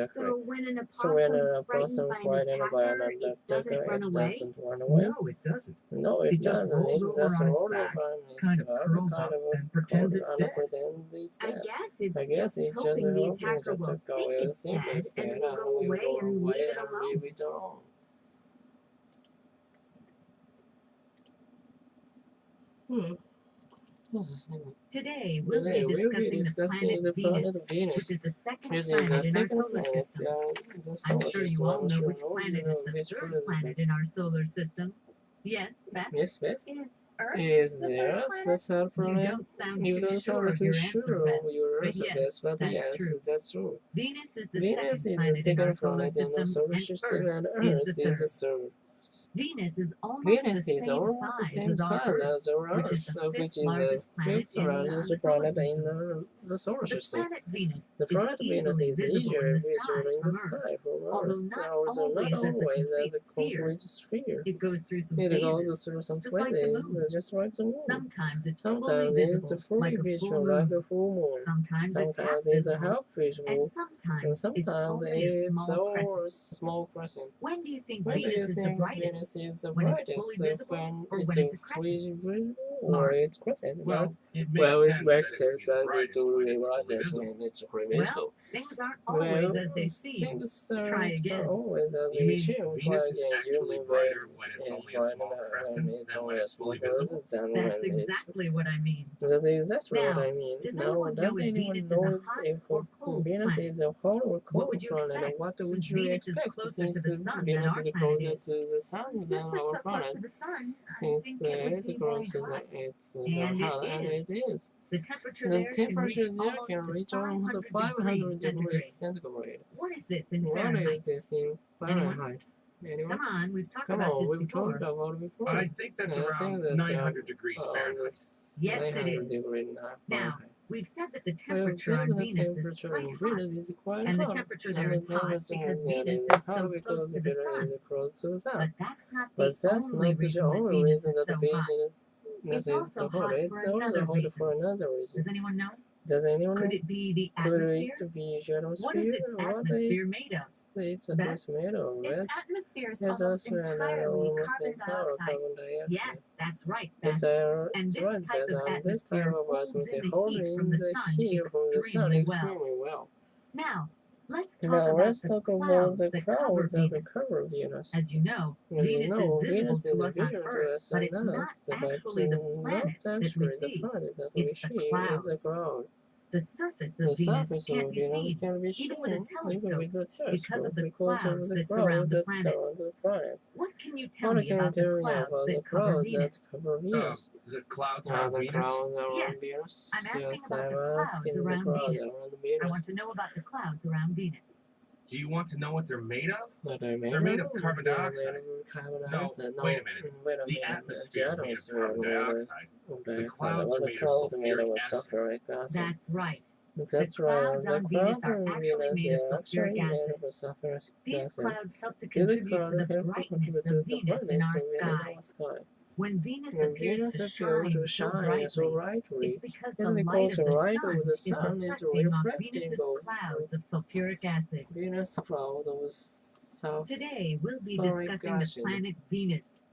they're So free. when an So when opossum's a person frightened by an frightened by an attacker, it doesn't attacker, run it away? doesn't run away. No, it doesn't. No, It it just doesn't. rolls It over just on its rolls back, over on kind its of back, curls kind up, of and pretends it's and dead. pretends it's I dead. guess I it's guess just it's just hoping the hoping attacker the will attacker think will it's think dead it's and dead will and go will away go and leave away it and alone. leave it alone. Today, we'll Today be we'll be discussing the planet Venus, which is the second This is the planet in our second solar planet. system. The I'm solar sure you system. all I'm know sure which all you planet know is the which third planet planet is. in our solar system. Yes, Beth? Yes, Beth? Is Earth Is the third yes, planet? the third You planet. don't sound You too don't sure sound of too your answer, sure Beth. of your But answer, yes, Beth, but that's yes, true. that's true. Venus is the Venus second is the planet in our second solar planet in the system, solar and system, Earth and is Earth the is the third. third. Venus is almost Venus the is same almost the size same as our size Earth, as our which is Earth, the which fifth is the largest planet fifth in largest the solar planet in system. the solar The system. planet Venus The is planet Venus easily is visible easier in the visible sky in the from Earth, sky from although Earth, not also not always always as a as a complete complete sphere. sphere. It goes through some It goes phases, through some just like the phases, moon. just like the moon. Sometimes it's fully Sometimes it's visible, fully like a full visible like a moon. full moon. Sometimes it's half Sometimes it's a visible, half and visible, and sometimes it's sometimes only a it's small all crescent. small crescent. When do you think When do you Venus is the think brightest? Venus is the When it's fully brightest? visible, When or it's when it's a fully crescent? visible or Mark? it's crescent? Well, it Well, it makes that sense that it will be fully brightest visible. when it's fully Well, visible. things aren't always Well, as they seem. things Try are again. always as You they mean seem. Try Venus is again. You actually mean brighter when it's it's only a brighter small when crescent it's than only when a it's small fully visible? crescent than That's when it's. exactly what I mean. That's exactly what Now, I mean. does Now, anyone know does if anyone Venus is know a if hot or cold Venus planet? is a hot or What cold would you planet? expect, What would since you Venus is expect closer since to the sun than Venus our is planet closer is? to the sun than Since it's our so close planet? to the sun, I Since think it would it's be very close to hot. it's And very it hot, and is. it is. The temperature The there can temperature reach there almost can to reach almost 500 500 degrees degrees centigrade. centigrade. What is this in What is Fahrenheit? this in Anyone? Fahrenheit? Anyone? Come on, we've talked Come about on, this we've talked before. about it before. I think that's I around think that's 900 degrees around Fahrenheit. Yes, it 900 is. degrees Now, Fahrenheit. we've said that the Well, temperature on the Venus is temperature quite on hot. Venus is quite And the hot. temperature And there the is hot temperature because there Venus is is hot so because close to the Venus sun. is close to the sun. But that's not But the that's only not the reason that only Venus reason is that the so hot. Venus It's is also so hot. hot It's for also another hot reason. for another reason. Does anyone know? Does anyone Could know? it be the Could atmosphere? it be the atmosphere? What is its What atmosphere made of? It's Beth? made of? Its atmosphere is Yes, almost that's right. entirely Almost carbon entire dioxide. carbon dioxide. Yes, that's right, Yes, Beth. And it's this right, type but of this type atmosphere of holds atmosphere in the holds heat in from the the sun heat from the sun extremely well. extremely well. Now, let's talk Now about let's the talk about clouds the that cover clouds that Venus. cover Venus. As you know, As you Venus is know, visible Venus to is us on visible to Earth, us but on it's not Earth, but actually the planet not that we actually the see. planet that we It's the see. It's a clouds. cloud. The surface The of Venus surface can't of be Venus seen, can be even seen with a even telescope, with a because of telescope the because of clouds the that surround clouds the that planet. surround the planet. What can you tell What me can you about tell the me clouds about the that cover clouds that Venus? cover Venus? The clouds Ah, around the Venus? clouds around Yes, Venus. I'm asking Yes, about I'm the clouds asking the around clouds Venus. around I Venus. want to know about the clouds around Venus. Do you want to know what they're made of? What they're They're made of carbon They're dioxide. made of carbon No, dioxide. No, wait a minute. wait a The minute. atmosphere is made of atmosphere carbon made of dioxide. The dioxide. clouds are The made of clouds are made sulfuric of acid. sulfuric acid. That's right. That's The right. clouds The on Venus clouds are on actually Venus made of are actually sulfuric made acid. of sulfuric These acid. clouds help to These contribute clouds to the help to brightness contribute of to the Venus in brightness our of Venus in sky. our sky. When Venus When appears Venus to appears to shine so brightly, it's because the light because of the the light sun of the is sun is reflecting off reflecting Venus's off clouds of sulfuric acid. Venus cloud of sulfuric Today, we'll be sulfuric discussing the acid. planet Venus,